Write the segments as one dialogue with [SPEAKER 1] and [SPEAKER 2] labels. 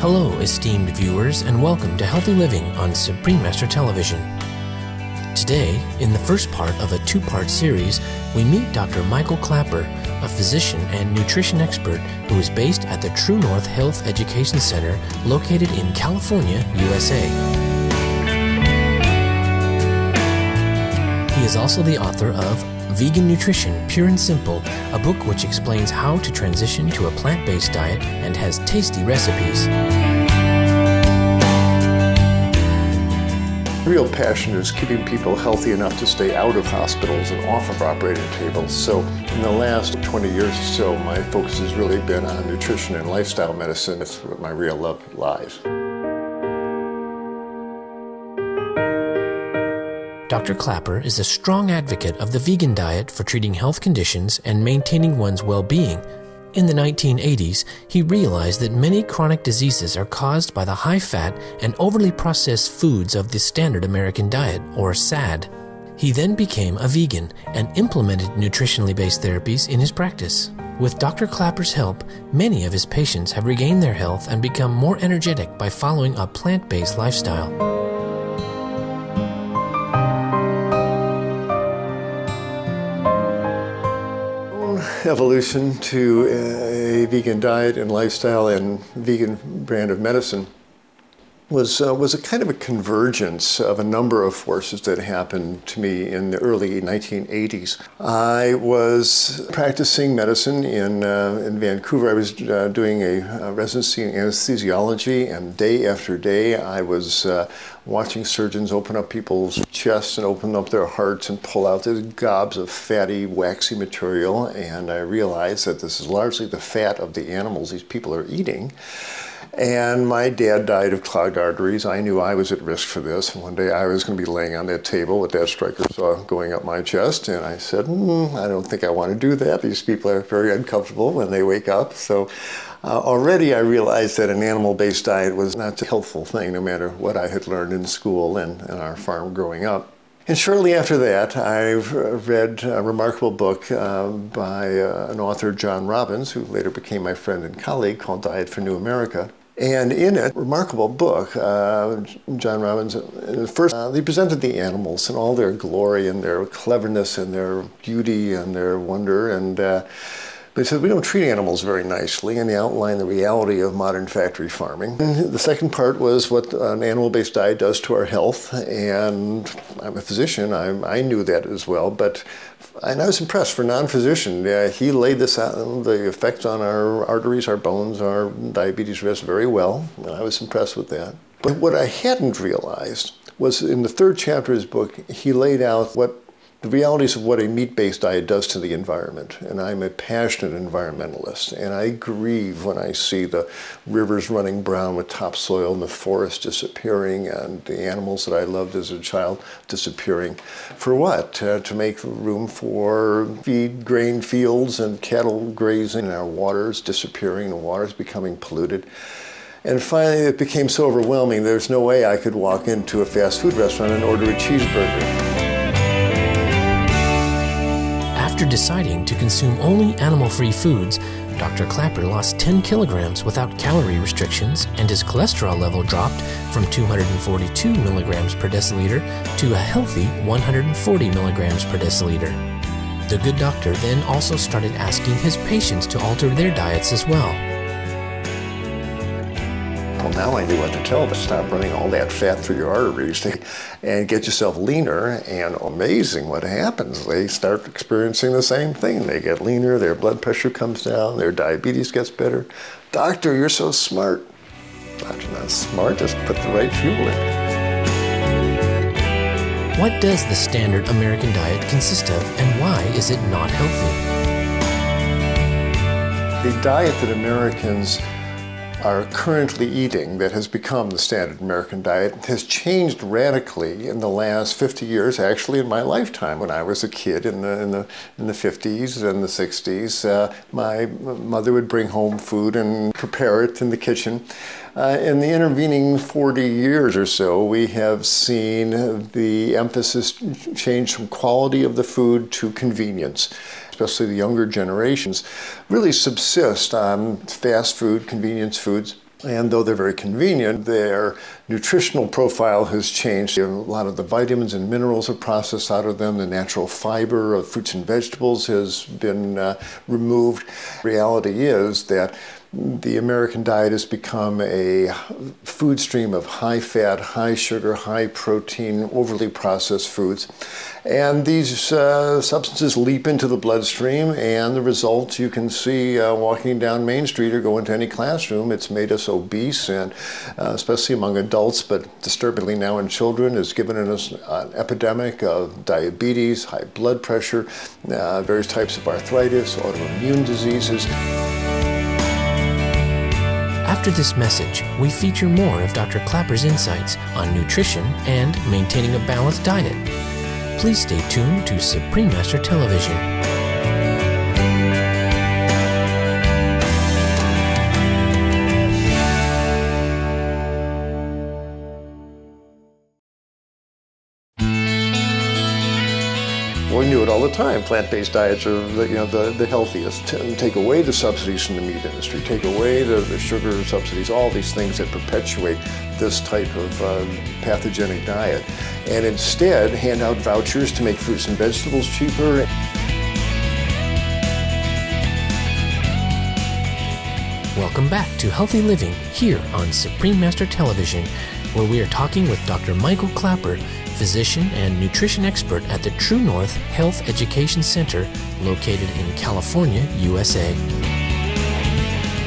[SPEAKER 1] Hello, esteemed viewers, and welcome to Healthy Living on Supreme Master Television. Today, in the first part of a two-part series, we meet Dr. Michael Klaper, a physician and nutrition expert who is based at the True North Health Education Center located in California, USA. He is also the author of Vegan Nutrition, Pure and Simple, a book which explains how to transition to a plant-based diet and has tasty recipes.
[SPEAKER 2] The real passion is keeping people healthy enough to stay out of hospitals and off of operating tables. So in the last 20 years or so, my focus has really been on nutrition and lifestyle medicine. That's where my real love lies.
[SPEAKER 1] Dr. Klaper is a strong advocate of the vegan diet for treating health conditions and maintaining one's well-being. In the 1980s, he realized that many chronic diseases are caused by the high-fat and overly processed foods of the standard American diet, or SAD. He then became a vegan and implemented nutritionally based therapies in his practice. With Dr. Klaper's help, many of his patients have regained their health and become more energetic by following a plant-based lifestyle.
[SPEAKER 2] Evolution to a vegan diet and lifestyle and vegan brand of medicine was a kind of a convergence of a number of forces that happened to me in the early 1980s. I was practicing medicine in Vancouver. I was doing a residency in anesthesiology, and day after day I was watching surgeons open up people's chests and open up their hearts and pull out these gobs of fatty, waxy material, and I realized that this is largely the fat of the animals these people are eating. And my dad died of clogged arteries. I knew I was at risk for this. And one day I was going to be laying on that table with that striker saw going up my chest. And I said, I don't think I want to do that. These people are very uncomfortable when they wake up. So already I realized that an animal-based diet was not a helpful thing, no matter what I had learned in school and our farm growing up. And shortly after that, I've read a remarkable book by an author, John Robbins, who later became my friend and colleague, called Diet for New America. And in it, remarkable book, John Robbins, first he presented the animals in all their glory and their cleverness and their beauty and their wonder. And but he said, we don't treat animals very nicely, and he outlined the reality of modern factory farming. And the second part was what an animal-based diet does to our health, and I'm a physician, I knew that as well, and I was impressed for a non-physician. He laid this out, the effects on our arteries, our bones, our diabetes risk very well, and I was impressed with that. But what I hadn't realized was in the third chapter of his book, he laid out the realities of what a meat-based diet does to the environment. And I'm a passionate environmentalist, and I grieve when I see the rivers running brown with topsoil and the forest disappearing and the animals that I loved as a child disappearing. For what? To make room for feed grain fields and cattle grazing, and our waters disappearing, the waters becoming polluted. And finally, it became so overwhelming, there's no way I could walk into a fast food restaurant and order a cheeseburger.
[SPEAKER 1] After deciding to consume only animal-free foods, Dr. Klaper lost 10 kilograms without calorie restrictions, and his cholesterol level dropped from 242 milligrams per deciliter to a healthy 140 milligrams per deciliter. The good doctor then also started asking his patients to alter their diets as well.
[SPEAKER 2] Well, now I knew what to tell them. Stop running all that fat through your arteries and get yourself leaner, and amazing what happens. They start experiencing the same thing. They get leaner, their blood pressure comes down, their diabetes gets better. Doctor, you're so smart. Doctor's not smart, just put the right fuel in.
[SPEAKER 1] What does the standard American diet consist of, and why is it not healthy?
[SPEAKER 2] The diet that Americans are currently eating, that has become the standard American diet, has changed radically in the last 50 years, actually in my lifetime. When I was a kid in the 50s and the 60s, my mother would bring home food and prepare it in the kitchen. In the intervening 40 years or so, we have seen the emphasis change from quality of the food to convenience. Especially the younger generations, really subsist on fast food, convenience foods. And though they're very convenient, their nutritional profile has changed. A lot of the vitamins and minerals are processed out of them. The natural fiber of fruits and vegetables has been removed. Reality is that the American diet has become a food stream of high fat, high sugar, high protein, overly processed foods. And these substances leap into the bloodstream, and the results you can see walking down Main Street or going to any classroom. It's made us obese, and especially among adults, but disturbingly now in children, has given us an epidemic of diabetes, high blood pressure, various types of arthritis, autoimmune diseases.
[SPEAKER 1] After this message, we feature more of Dr. Klaper's insights on nutrition and maintaining a balanced diet. Please stay tuned to Supreme Master Television.
[SPEAKER 2] We knew it all the time. Plant-based diets are the healthiest. And take away the subsidies from the meat industry, take away the sugar subsidies, all these things that perpetuate this type of pathogenic diet, and instead hand out vouchers to make fruits and vegetables cheaper.
[SPEAKER 1] Welcome back to Healthy Living here on Supreme Master Television, where we are talking with Dr. Michael Klaper, physician and nutrition expert at the True North Health Education Center located in California, USA.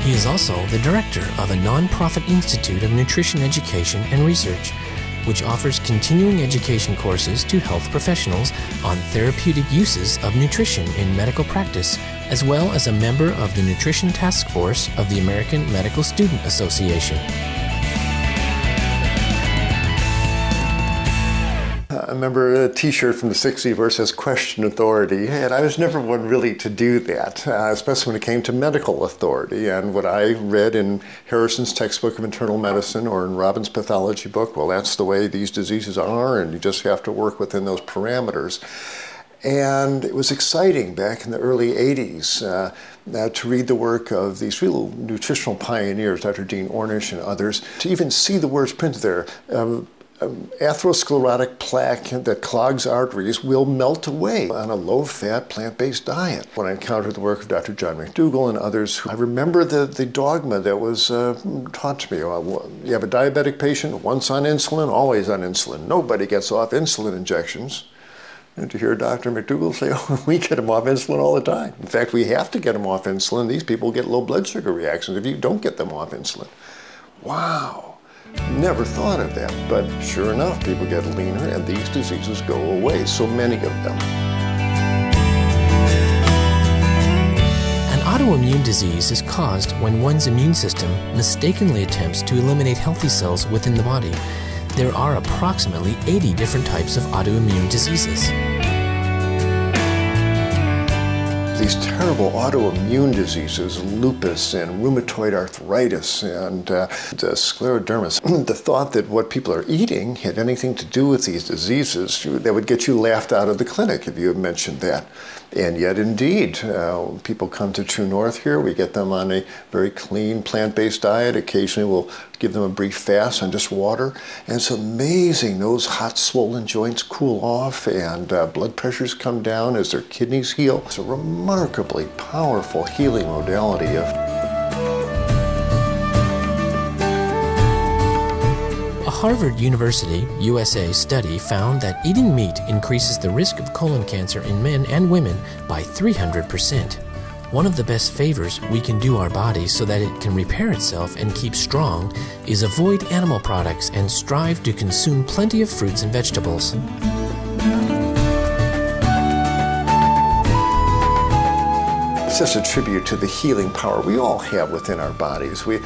[SPEAKER 1] He is also the director of a nonprofit institute of nutrition education and research, which offers continuing education courses to health professionals on therapeutic uses of nutrition in medical practice, as well as a member of the Nutrition Task Force of the American Medical Student Association.
[SPEAKER 2] I remember a t-shirt from the 60s where it says question authority, and I was never one really to do that, especially when it came to medical authority. And what I read in Harrison's textbook of internal medicine or in Robbins' pathology book, well, that's the way these diseases are, and you just have to work within those parameters. And it was exciting back in the early 80s to read the work of these real nutritional pioneers, Dr. Dean Ornish and others, to even see the words printed there. Atherosclerotic plaque that clogs arteries will melt away on a low-fat, plant-based diet. When I encountered the work of Dr. John McDougall and others, I remember the dogma that was taught to me. You have a diabetic patient, once on insulin, always on insulin. Nobody gets off insulin injections. And to hear Dr. McDougall say, oh, we get them off insulin all the time. In fact, we have to get them off insulin. These people get low blood sugar reactions if you don't get them off insulin. Wow. Never thought of that, but sure enough, people get leaner and these diseases go away, so many of them.
[SPEAKER 1] An autoimmune disease is caused when one's immune system mistakenly attempts to eliminate healthy cells within the body. There are approximately 80 different types of autoimmune diseases.
[SPEAKER 2] These terrible autoimmune diseases, lupus and rheumatoid arthritis and scleroderma. The thought that what people are eating had anything to do with these diseases, that would get you laughed out of the clinic if you had mentioned that. And yet, indeed, people come to True North here. We get them on a very clean plant-based diet. Occasionally, we'll give them a brief fast on just water. And it's amazing. Those hot, swollen joints cool off and blood pressures come down as their kidneys heal. It's a remarkably powerful healing modality of
[SPEAKER 1] A Harvard University, USA study found that eating meat increases the risk of colon cancer in men and women by 300%. One of the best favors we can do our bodies so that it can repair itself and keep strong is avoid animal products and strive to consume plenty of fruits and vegetables.
[SPEAKER 2] It's just a tribute to the healing power we all have within our bodies. We're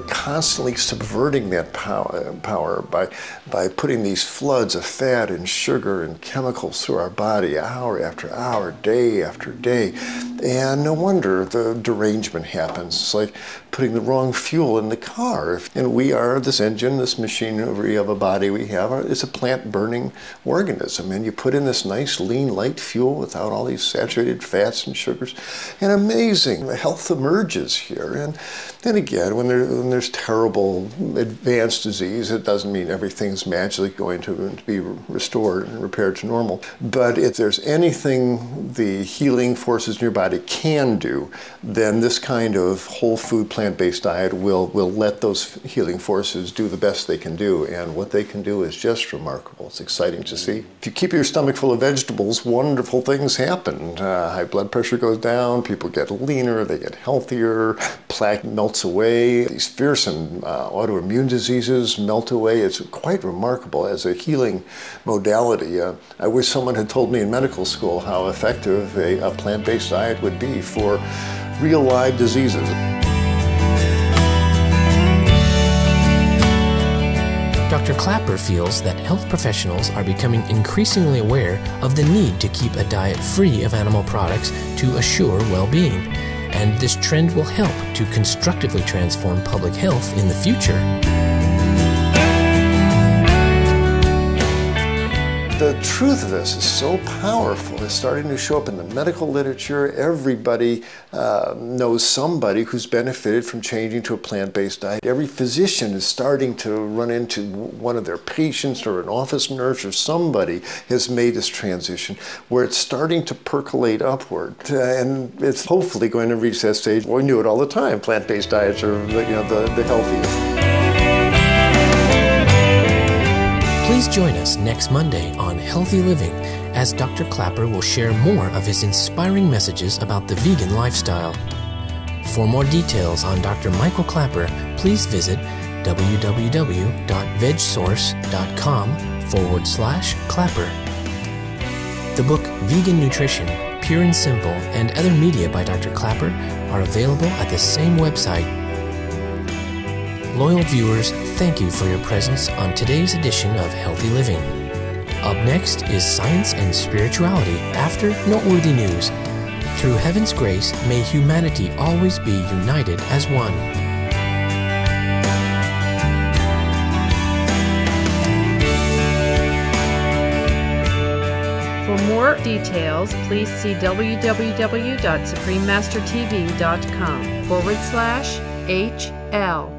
[SPEAKER 2] constantly subverting that power by putting these floods of fat and sugar and chemicals through our body hour after hour, day after day. And no wonder the derangement happens. It's like putting the wrong fuel in the car. And we are this engine, this machinery of a body we have, it's a plant-burning organism. And you put in this nice, lean, light fuel without all these saturated fats and sugars, and amazing health emerges here. And then again, when there's terrible advanced disease, it doesn't mean everything's magically going to be restored and repaired to normal. But if there's anything the healing forces in your body can do, then this kind of whole food plant-based diet will let those healing forces do the best they can do. And what they can do is just remarkable. It's exciting to see. If you keep your stomach full of vegetables, wonderful things happen. High blood pressure goes down, people get leaner, they get healthier, plaque melts away, these fearsome autoimmune diseases melt away. It's quite remarkable as a healing modality. I wish someone had told me in medical school how effective a plant-based diet would be for real live diseases.
[SPEAKER 1] Dr. Klaper feels that health professionals are becoming increasingly aware of the need to keep a diet free of animal products to assure well-being, and this trend will help to constructively transform public health in the future.
[SPEAKER 2] The truth of this is so powerful. It's starting to show up in the medical literature. Everybody knows somebody who's benefited from changing to a plant-based diet. Every physician is starting to run into one of their patients, or an office nurse, or somebody has made this transition where it's starting to percolate upward. And it's hopefully going to reach that stage. We knew it all the time. Plant-based diets are the healthiest.
[SPEAKER 1] Please join us next Monday on Healthy Living as Dr. Klaper will share more of his inspiring messages about the vegan lifestyle. For more details on Dr. Michael Klaper, please visit www.vegsource.com/Klaper. The book Vegan Nutrition, Pure and Simple, and other media by Dr. Klaper are available at the same website. Loyal viewers, thank you for your presence on today's edition of Healthy Living. Up next is Science and Spirituality after Noteworthy News. Through heaven's grace, may humanity always be united as one.
[SPEAKER 3] For more details, please see www.suprememastertv.com/HL.